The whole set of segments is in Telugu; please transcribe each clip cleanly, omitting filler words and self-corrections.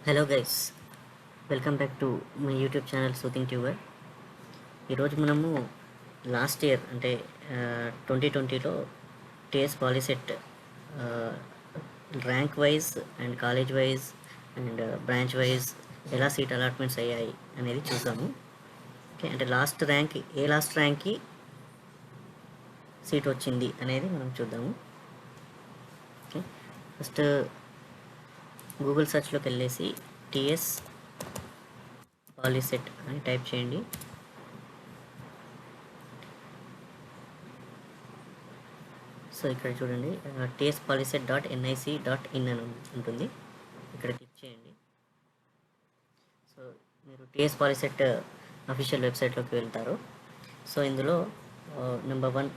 Hello guys, welcome back to my YouTube channel Soothing Tuber. ఈరోజు మనము లాస్ట్ ఇయర్ అంటే 2020లో TS POLYCET rank wise and college wise and branch wise ఎలా సీట్ అలాట్మెంట్స్ అయ్యాయి అనేది చూసాము. ఓకే, అంటే లాస్ట్ ర్యాంక్కి సీట్ వచ్చింది అనేది మనం చూద్దాము. ఓకే, ఫస్ట్ గూగుల్ సెర్చ్లోకి వెళ్ళేసి టీఎస్ పాలిసెట్ అని టైప్ చేయండి. సో ఇక్కడ చూడండి, tspolycet.nic.in అని ఉంటుంది. ఇక్కడ క్లిక్ చేయండి. సో మీరు టీఎస్ పాలిసెట్ అఫీషియల్ వెబ్సైట్లోకి వెళ్తారు. సో ఇందులో number 1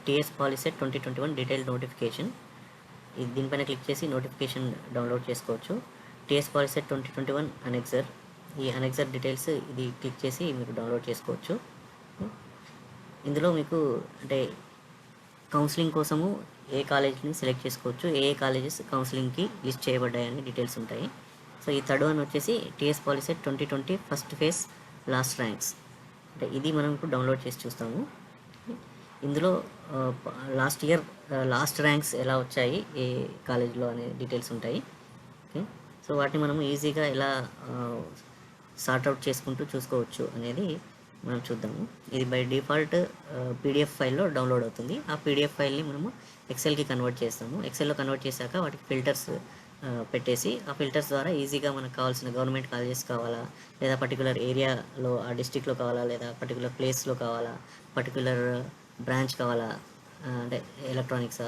TS POLYCET 2021 detailed notification, దీనిపైన క్లిక్ చేసి నోటిఫికేషన్ డౌన్లోడ్ చేసుకోవచ్చు. టీఎస్ పాలిసెట్ 2021 అనెక్సర్, ఈ అనెక్సర్ డీటెయిల్స్ ఇది క్లిక్ చేసి మీరు డౌన్లోడ్ చేసుకోవచ్చు. ఇందులో మీకు అంటే కౌన్సిలింగ్ కోసము ఏ కాలేజ్ని సెలెక్ట్ చేసుకోవచ్చు, ఏ కాలేజెస్ కౌన్సిలింగ్కి లిస్ట్ చేయబడ్డాయని డీటెయిల్స్ ఉంటాయి. సో ఈ థర్డ్ వన్ వచ్చేసి TS POLYCET 2020 first phase last ranks, అంటే ఇది మనం ఇప్పుడు డౌన్లోడ్ చేసి చూస్తాము. ఇందులో లాస్ట్ ఇయర్ లాస్ట్ ర్యాంక్స్ ఎలా వచ్చాయి ఏ కాలేజ్లో అనే డీటెయిల్స్ ఉంటాయి. ఓకే, సో వాటిని మనము ఈజీగా ఎలా సార్ట్అవుట్ చేసుకుంటూ చూసుకోవచ్చు అనేది మనం చూద్దాము. ఇది బై డిఫాల్ట్ పీడిఎఫ్ ఫైల్లో డౌన్లోడ్ అవుతుంది. ఆ పీడిఎఫ్ ఫైల్ని మనము ఎక్సెల్కి కన్వర్ట్ చేస్తాము. ఎక్సెల్లో కన్వర్ట్ చేశాక వాటికి ఫిల్టర్స్ పెట్టేసి ఆ ఫిల్టర్స్ ద్వారా ఈజీగా మనకు కావాల్సిన గవర్నమెంట్ కాలేజెస్ కావాలా, లేదా పర్టికులర్ ఏరియాలో ఆ డిస్టిక్లో కావాలా, లేదా పర్టికులర్ ప్లేస్లో కావాలా, పర్టికులర్ బ్రాంచ్ కావాలా, అంటే ఎలక్ట్రానిక్సా,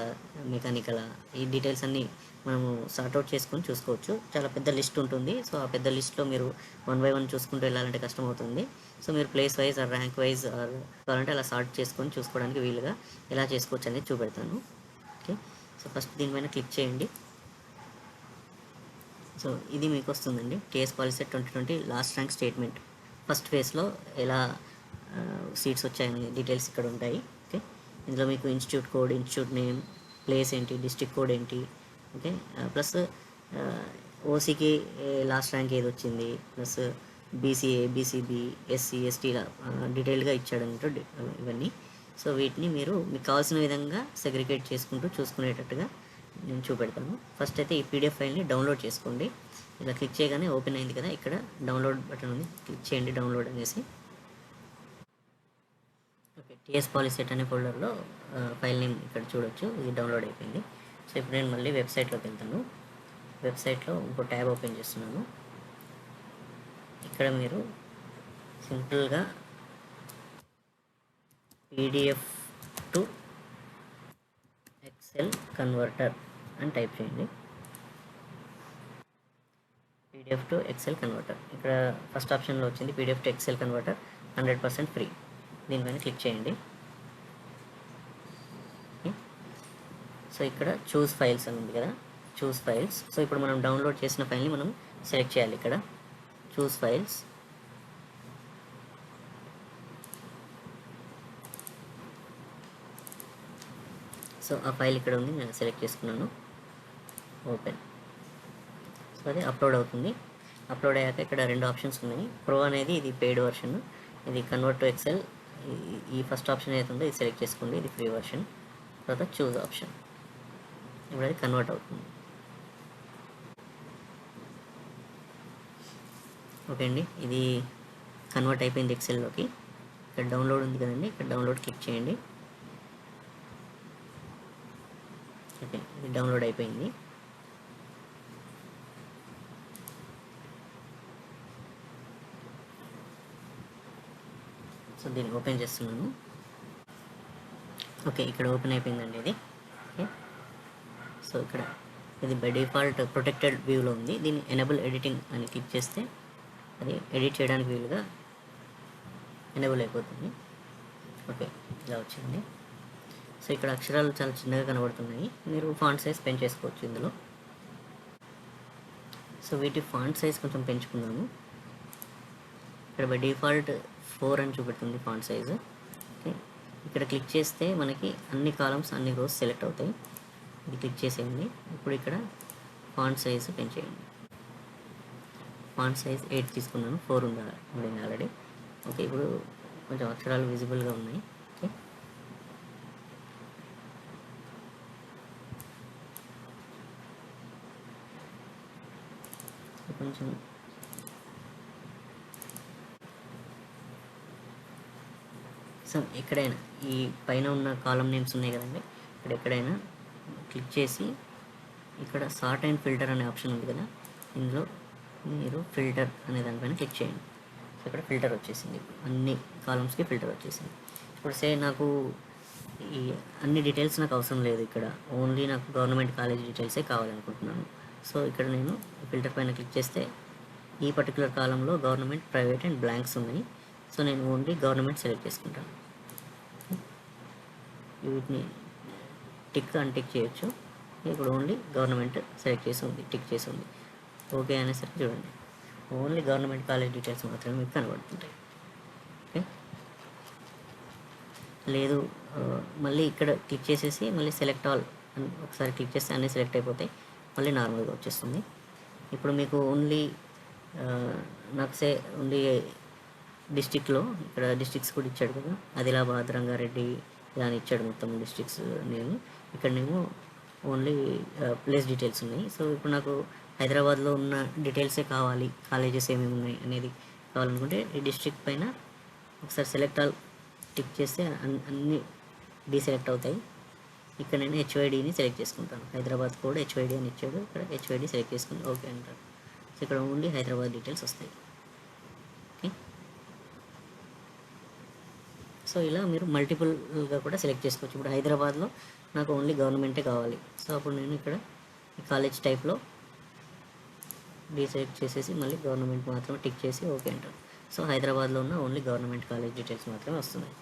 మెకానికలా, ఈ డీటెయిల్స్ అన్నీ మనము సార్ట్అవుట్ చేసుకొని చూసుకోవచ్చు. చాలా పెద్ద లిస్ట్ ఉంటుంది. సో ఆ పెద్ద లిస్ట్లో మీరు 1 by 1 చూసుకుంటూ వెళ్ళాలంటే కష్టం అవుతుంది. సో మీరు place wise or rank wise or కావాలంటే అలా సార్ట్ చేసుకొని చూసుకోవడానికి వీలుగా ఎలా చేసుకోవచ్చు అనేది చూపెడతాను. ఓకే, సో ఫస్ట్ దీనిపైన క్లిక్ చేయండి. సో ఇది మీకు వస్తుందండి, TS POLYCET 2020 last rank statement. First ఫేజ్లో ఎలా సీట్స్ వచ్చాయనే డీటెయిల్స్ ఇక్కడ ఉంటాయి. ఓకే, ఇందులో మీకు institute code, institute name, place ఏంటి, డిస్ట్రిక్ట్ కోడ్ ఏంటి, ఓకే, ప్లస్ ఓసీకి లాస్ట్ ర్యాంక్ ఏది వచ్చింది, ప్లస్ బీసీఏ, బీసీబీ, ఎస్సీ, ఎస్టీల డీటెయిల్గా ఇచ్చాడన్నట్టు ఇవన్నీ. సో వీటిని మీరు మీకు కావాల్సిన విధంగా సెగ్రిగేట్ చేసుకుంటూ చూసుకునేటట్టుగా నేను చూపెడతాను. ఫస్ట్ అయితే ఈ పీడిఎఫ్ ఫైల్ని డౌన్లోడ్ చేసుకోండి. ఇలా క్లిక్ చేయగానే ఓపెన్ అయింది కదా, ఇక్కడ డౌన్లోడ్ బటన్ ఉంది, క్లిక్ చేయండి డౌన్లోడ్ అనేసి. ఓకే, టీఎస్ పాలిసెట్ అనే ఫోల్డర్లో ఫైల్ నేమ్ ఇక్కడ చూడొచ్చు, ఇది డౌన్లోడ్ అయిపోయింది. సో ఇప్పుడు నేను మళ్ళీ వెబ్సైట్లోకి వెళ్తాను. వెబ్సైట్లో ఇంకో ట్యాబ్ ఓపెన్ చేస్తున్నాను. ఇక్కడ మీరు సింపుల్గా పీడిఎఫ్ టు ఎక్సెల్ కన్వర్టర్ అని టైప్ చేయండి. పీడిఎఫ్ టు ఎక్సెల్ కన్వర్టర్, ఇక్కడ ఫస్ట్ ఆప్షన్లో వచ్చింది PDF to Excel converter 100% free. దీనిపైన క్లిక్ చేయండి. సో ఇక్కడ చూస్ ఫైల్స్ అని ఉంది కదా, చూస్ ఫైల్స్. సో ఇప్పుడు మనం డౌన్లోడ్ చేసిన ఫైల్ని మనం సెలెక్ట్ చేయాలి. ఇక్కడ చూస్ ఫైల్స్, సో ఆ ఫైల్ ఇక్కడ ఉంది, నేను సెలెక్ట్ చేసుకున్నాను. ఓపెన్. సో అది అప్లోడ్ అవుతుంది. అప్లోడ్ అయ్యాక ఇక్కడ 2 ఆప్షన్స్ ఉన్నాయి. ప్రో అనేది ఇది పెయిడ్ వర్షన్, ఇది కన్వర్ట్ టు ఎక్సెల్. ఈ ఫస్ట్ ఆప్షన్ ఏదైతే ఉందో ఇది సెలెక్ట్ చేసుకోండి, ఇది ఫ్రీ వర్షన్. తర్వాత చూస్ ఆప్షన్, ఇప్పుడు అది కన్వర్ట్ అవుతుంది. ఓకే అండి, ఇది కన్వర్ట్ అయిపోయింది ఎక్సెల్లోకి. ఇక్కడ డౌన్లోడ్ ఉంది కదండి, ఇక్కడ డౌన్లోడ్ క్లిక్ చేయండి. ఓకే, ఇది డౌన్లోడ్ అయిపోయింది. సో దీన్ని ఓపెన్ చేస్తున్నాను. ఓకే, ఇక్కడ ఓపెన్ అయిపోయిందండి ఇది. ఓకే, సో ఇక్కడ ఇది బై డిఫాల్ట్ ప్రొటెక్టెడ్ వ్యూలో ఉంది. దీన్ని ఎనేబుల్ ఎడిటింగ్ అని క్లిక్ చేస్తే అది ఎడిట్ చేయడానికి వీలుగా ఎనేబుల్ అయిపోతుంది. ఓకే, ఇలా వచ్చింది. సో ఇక్కడ అక్షరాలు చాలా చిన్నగా కనబడుతున్నాయి, మీరు ఫాంట్ సైజ్ పెంచేసుకోవచ్చు ఇందులో. సో వీటి ఫాంట్ సైజ్ కొంచెం పెంచుకుందాము. ఇక్కడ బై డిఫాల్ట్ 4 అని చూపెడుతుంది ఫాంట్ సైజు. ఓకే, ఇక్కడ క్లిక్ చేస్తే మనకి అన్ని కాలమ్స్ అన్ని రోస్ సెలెక్ట్ అవుతాయి. ఇది క్లిక్ చేసేయండి. ఇప్పుడు ఇక్కడ ఫాంట్ సైజు పెంచేయండి. ఫాంట్ సైజ్ 8 తీసుకున్నాను, 4 ఉండింది ఆల్రెడీ. ఓకే, ఇప్పుడు కొంచెం అక్షరాలు విజిబుల్గా ఉన్నాయి. ఓకే, కొంచెం సో ఎక్కడైనా ఈ పైన ఉన్న కాలం నేమ్స్ ఉన్నాయి కదండి, ఇక్కడ ఎక్కడైనా క్లిక్ చేసి ఇక్కడ సార్ట్ అండ్ ఫిల్టర్ అనే ఆప్షన్ ఉంది కదా, ఇందులో మీరు ఫిల్టర్ అనే దానిపైన క్లిక్ చేయండి. సో ఇక్కడ ఫిల్టర్ వచ్చేసింది, అన్ని కాలమ్స్కి ఫిల్టర్ వచ్చేసింది. ఇప్పుడు నాకు ఈ అన్ని డీటెయిల్స్ నాకు అవసరం లేదు, ఇక్కడ ఓన్లీ నాకు గవర్నమెంట్ కాలేజ్ డీటెయిల్సే కావాలనుకుంటున్నాను. సో ఇక్కడ నేను ఫిల్టర్ పైన క్లిక్ చేస్తే ఈ పర్టికులర్ కాలంలో గవర్నమెంట్, ప్రైవేట్ అండ్ బ్లాంక్స్ ఉన్నాయి. సో నేను ఓన్లీ గవర్నమెంట్ సెలెక్ట్ చేసుకుంటాను. వీటిని టిక్ అన్టిక్ చేయొచ్చు. ఇప్పుడు ఓన్లీ గవర్నమెంట్ సెలెక్ట్ చేసి ఉంది, టిక్ చేసి ఉంది. ఓకే అనేసరికి చూడండి, ఓన్లీ గవర్నమెంట్ కాలేజ్ డీటెయిల్స్ మాత్రమే మీకు కనబడుతుంటాయి. ఓకే, లేదు మళ్ళీ ఇక్కడ క్లిక్ చేసేసి మళ్ళీ సెలెక్ట్ ఆల్ అని ఒకసారి క్లిక్ చేస్తే అన్నీ సెలెక్ట్ అయిపోతాయి, మళ్ళీ నార్మల్గా వచ్చేస్తుంది. ఇప్పుడు మీకు ఓన్లీ నాకు ఓన్లీ డిస్టిక్లో ఇక్కడ డిస్ట్రిక్ట్స్ కూడా ఇచ్చాడు కదా, ఆదిలాబాద్, రంగారెడ్డి ఇలా అని ఇచ్చాడు మొత్తం డిస్ట్రిక్ట్స్ నేను. ఇక్కడనేమో ఓన్లీ ప్లేస్ డీటెయిల్స్ ఉన్నాయి. సో ఇప్పుడు నాకు హైదరాబాద్లో ఉన్న డీటెయిల్సే కావాలి, కాలేజెస్ ఏమేమి ఉన్నాయి అనేది కావాలనుకుంటే ఈ డిస్ట్రిక్ట్ పైన ఒకసారి సెలెక్ట్ ఆల్ టిక్ చేస్తే అన్నీ డీసెలెక్ట్ అవుతాయి. ఇక్కడ నేను హెచ్వైడిని సెలెక్ట్ చేసుకుంటాను, హైదరాబాద్ కోడ్ హెచ్వైడి అని ఇచ్చాడు, ఇక్కడ హెచ్వైడి సెలెక్ట్ చేసుకుని ఓకే అంటారు. సో ఇక్కడ ఓన్లీ హైదరాబాద్ డీటెయిల్స్ వస్తాయి. ఓకే, సో ఇలా మీరు మల్టిపుల్గా కూడా సెలెక్ట్ చేసుకోవచ్చు. ఇప్పుడు హైదరాబాద్లో నాకు ఓన్లీ గవర్నమెంటే కావాలి. సో అప్పుడు నేను ఇక్కడ కాలేజ్ టైప్లో డీసెలెక్ట్ చేసేసి మళ్ళీ గవర్నమెంట్ మాత్రమే టిక్ చేసి ఓకే అంటారు. సో హైదరాబాద్లో ఉన్న ఓన్లీ గవర్నమెంట్ కాలేజ్ డీటెయిల్స్ మాత్రమే వస్తున్నాయి.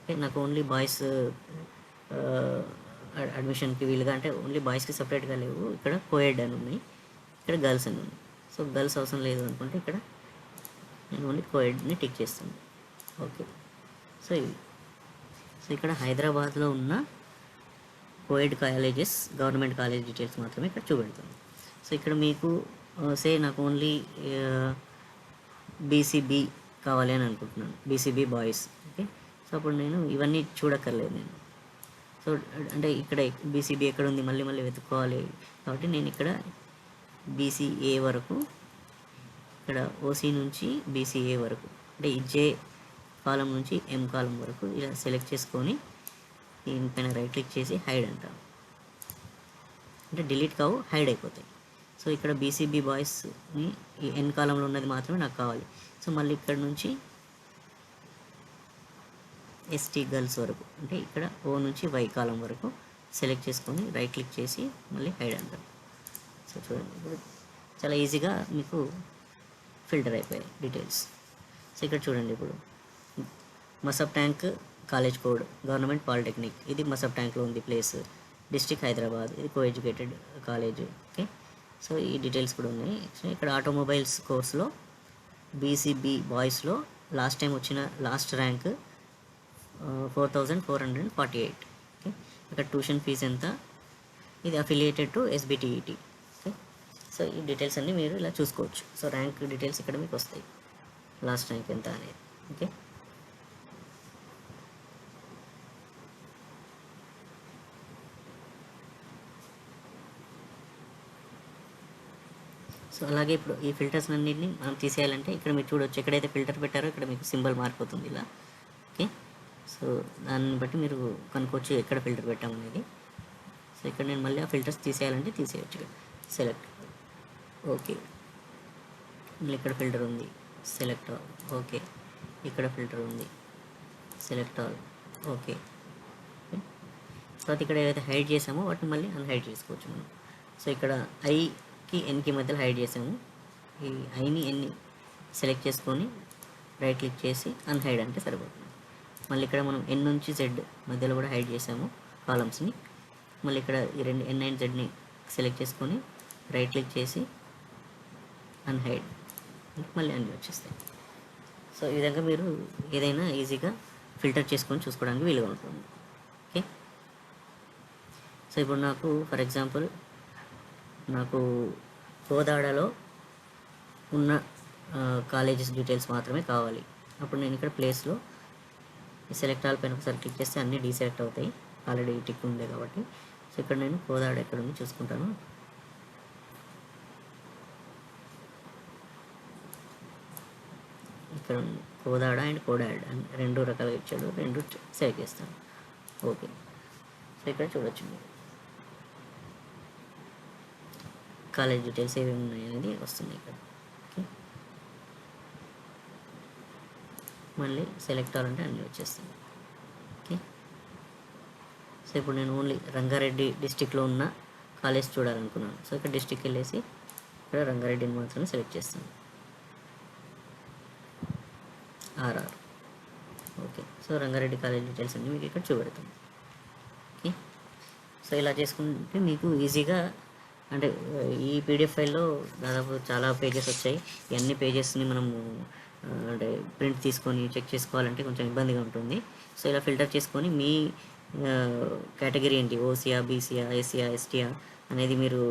ఓకే, నాకు ఓన్లీ బాయ్స్ అడ్మిషన్కి వీలుగా, అంటే ఓన్లీ బాయ్స్కి సపరేట్గా లేవు, ఇక్కడ కోఎడ్ అని ఉన్నాయి, ఇక్కడ గర్ల్స్ అని ఉంది. సో గర్ల్స్ అవసరం లేదు అనుకుంటే ఇక్కడ నేను ఓన్లీ కోఎడ్ని టిక్ చేస్తాను. ఓకే, సో ఇవి సో ఇక్కడ హైదరాబాద్లో ఉన్న co-ed colleges, government college details మాత్రమే ఇక్కడ చూపెడుతుంది. సో ఇక్కడ మీకు నాకు ఓన్లీ బీసీబీ కావాలి అని అనుకుంటున్నాను, బీసీబీ బాయ్స్. ఓకే, సో అప్పుడు నేను ఇవన్నీ చూడక్కర్లేదు నేను. సో అంటే ఇక్కడ బీసీబీ ఎక్కడ ఉంది మళ్ళీ మళ్ళీ వెతుక్కోవాలి కాబట్టి నేను ఇక్కడ బీసీఏ వరకు, ఇక్కడ ఓసీ నుంచి బీసీఏ వరకు, అంటే ఈ జే కాలం నుంచి ఎం కాలం వరకు ఇలా సెలెక్ట్ చేసుకొని దీనిపైన రైట్ క్లిక్ చేసి హైడ్ అంటాం. అంటే డిలీట్ కావు, హైడ్ అయిపోతాయి. సో ఇక్కడ బీసీబీ బాయ్స్ని ఈ ఎన్ కాలంలో ఉన్నది మాత్రమే నాకు కావాలి. సో మళ్ళీ ఇక్కడ నుంచి ఎస్టీ గర్ల్స్ వరకు, అంటే ఇక్కడ ఓ నుంచి వై కాలం వరకు సెలెక్ట్ చేసుకొని రైట్ క్లిక్ చేసి మళ్ళీ హైడ్ అంటాం. సో చూడండి, ఇప్పుడు చాలా ఈజీగా మీకు ఫిల్టర్ అయిపోయాయి డీటెయిల్స్. సో ఇక్కడ చూడండి, ఇప్పుడు Masab tank college code government polytechnic, ఇది మసబ్ ట్యాంక్లో ఉంది ప్లేస్, డిస్ట్రిక్ట్ హైదరాబాద్, ఇది కో ఎడ్యుకేటెడ్ కాలేజ్. ఓకే, సో ఈ డీటెయిల్స్ కూడా ఉన్నాయి. సో ఇక్కడ ఆటోమొబైల్స్ కోర్స్లో బీసీబీ బాయ్స్లో లాస్ట్ టైం వచ్చిన లాస్ట్ ర్యాంక్ 4448. ఓకే, ఇక్కడ ట్యూషన్ ఫీజు ఎంత, ఇది affiliated to SBTET. Okay, so ఈ డీటెయిల్స్ అన్నీ మీరు ఇలా చూసుకోవచ్చు. సో ర్యాంక్ డీటెయిల్స్ ఇక్కడ మీకు వస్తాయి, లాస్ట్ ర్యాంక్ ఎంత అనేది. ఓకే, సో అలాగే ఇప్పుడు ఈ ఫిల్టర్స్ అన్నింటినీ మనం తీసేయాలంటే ఇక్కడ మీరు చూడవచ్చు, ఎక్కడైతే ఫిల్టర్ పెట్టారో ఇక్కడ మీకు సింబల్ మారిపోతుంది ఇలా. ఓకే, సో దాన్ని బట్టి మీరు కనుక్కోవచ్చు ఎక్కడ ఫిల్టర్ పెట్టామనేది. సో ఇక్కడ నేను మళ్ళీ ఆ ఫిల్టర్స్ తీసేయాలంటే తీసేయచ్చు. సెలెక్ట్, ఓకే, మళ్ళీ ఇక్కడ ఫిల్టర్ ఉంది, సెలెక్ట్ ఆల్. ఓకే, ఇక్కడ ఫిల్టర్ ఉంది, సెలెక్ట్ ఆల్. ఓకే, తర్వాత ఇక్కడ ఏదైతే హైడ్ చేసామో వాటిని మళ్ళీ అన్హైడ్ చేసుకోవచ్చు మనం. సో ఇక్కడ ఐకి ఎన్కి మధ్యలో హైడ్ చేసాము, ఈ ఐని ఎన్ని సెలెక్ట్ చేసుకొని రైట్ క్లిక్ చేసి అన్హైడ్ అంటే సరిపోతుంది. మళ్ళీ ఇక్కడ మనం ఎన్ నుంచి జెడ్ మధ్యలో కూడా హైడ్ చేసాము కాలమ్స్ని, మళ్ళీ ఇక్కడ ఈ రెండు ఎన్ అండ్ జెడ్ని సెలెక్ట్ చేసుకొని రైట్ క్లిక్ చేసి అన్హైడ్ మళ్ళీ అన్నీ వచ్చేస్తాయి. సో ఈ విధంగా మీరు ఏదైనా ఈజీగా ఫిల్టర్ చేసుకొని చూసుకోవడానికి వీలుగా ఉంటుంది. ఓకే, సో ఇప్పుడు నాకు ఫర్ ఎగ్జాంపుల్ నాకు కోదాడలో ఉన్న కాలేజెస్ డీటెయిల్స్ మాత్రమే కావాలి. అప్పుడు నేను ఇక్కడ ప్లేస్లో సెలెక్ట్ ఆల్ పైన ఒకసారి క్లిక్ చేస్తే అన్నీ డీసెలెక్ట్ అవుతాయి, ఆల్రెడీ టిక్ ఉంది కాబట్టి. సో ఇక్కడ నేను కోదాడ ఎక్కడ ఉంది చూసుకుంటాను. ఇక్కడ కోదాడ అండ్ కోడాడ్ అని 2 రకాలుగా ఇచ్చాడు, 2 సెలెక్ట్ చేస్తాను. ఓకే, సో ఇక్కడ చూడొచ్చు మీరు కాలేజ్ డీటెయిల్స్ ఏమేమి ఉన్నాయి అనేది వస్తుంది ఇక్కడ. ఓకే, మళ్ళీ సెలెక్ట్ అవ్వాలంటే అన్నీ వచ్చేస్తాయి. ఓకే, సో ఇప్పుడు నేను ఓన్లీ రంగారెడ్డి డిస్టిక్లో ఉన్న కాలేజ్ చూడాలనుకున్నాను. సో ఇక్కడ డిస్టిక్ వెళ్ళేసి ఇక్కడ రంగారెడ్డిని మాత్రమే సెలెక్ట్ చేస్తాను, RR. Okay, so Rangareddy college details అన్నీ మీకు ఇక్కడ చూపెడతాం. ఓకే, సో ఇలా చేసుకుంటే మీకు ఈజీగా, అంటే ఈ పీడిఎఫ్ ఫైల్లో దాదాపు చాలా పేజెస్ వచ్చాయి. ఈ అన్ని పేజెస్ని మనము అంటే ప్రింట్ తీసుకొని చెక్ చేసుకోవాలంటే కొంచెం ఇబ్బందిగా ఉంటుంది. సో ఇలా ఫిల్టర్ చేసుకొని మీ కేటగిరీ ఏంటి, ఓసీఆ, బీసీఆ, ఎస్సీఆ, ఎస్టీఆ అనేది మీరు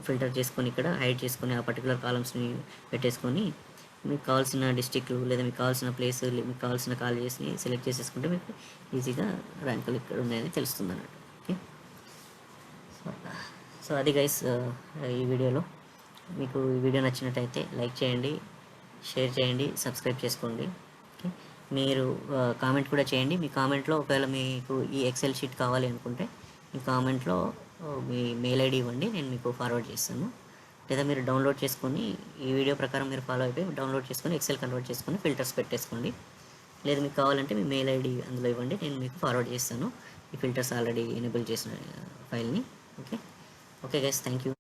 ఫిల్టర్ చేసుకొని ఇక్కడ హైడ్ చేసుకొని ఆ పర్టికులర్ కాలమ్స్ని పెట్టేసుకొని మీకు కావాల్సిన డిస్టిక్లు లేదా మీకు కావాల్సిన ప్లేస్, మీకు కావాల్సిన కాలేజెస్ని సెలెక్ట్ చేసేసుకుంటే మీకు ఈజీగా ర్యాంకులు ఇక్కడ ఉన్నాయని తెలుస్తుంది అన్నట్టు. ఓకే, సో అది గైస్ ఈ వీడియోలో. మీకు ఈ వీడియో నచ్చినట్టయితే లైక్ చేయండి, షేర్ చేయండి, సబ్స్క్రైబ్ చేసుకోండి. ఓకే, మీరు కామెంట్ కూడా చేయండి. మీ కామెంట్లో ఒకవేళ మీకు ఈ ఎక్సెల్ షీట్ కావాలి అనుకుంటే మీ కామెంట్లో మీ మెయిల్ ఐడి ఇవ్వండి, నేను మీకు ఫార్వర్డ్ చేస్తాను. లేదా మీరు డౌన్లోడ్ చేసుకొని ఈ వీడియో ప్రకారం మీరు ఫాలో అయిపోయి డౌన్లోడ్ చేసుకొని ఎక్సెల్ కన్వర్ట్ చేసుకొని ఫిల్టర్స్ పెట్టేసుకోండి. లేదా మీకు కావాలంటే మీ మెయిల్ ఐడి అందులో ఇవ్వండి, నేను మీకు ఫార్వర్డ్ చేస్తాను ఈ ఫిల్టర్స్ ఆల్రెడీ ఎనేబుల్ చేసిన ఫైల్ని. Okay, okay guys, thank you.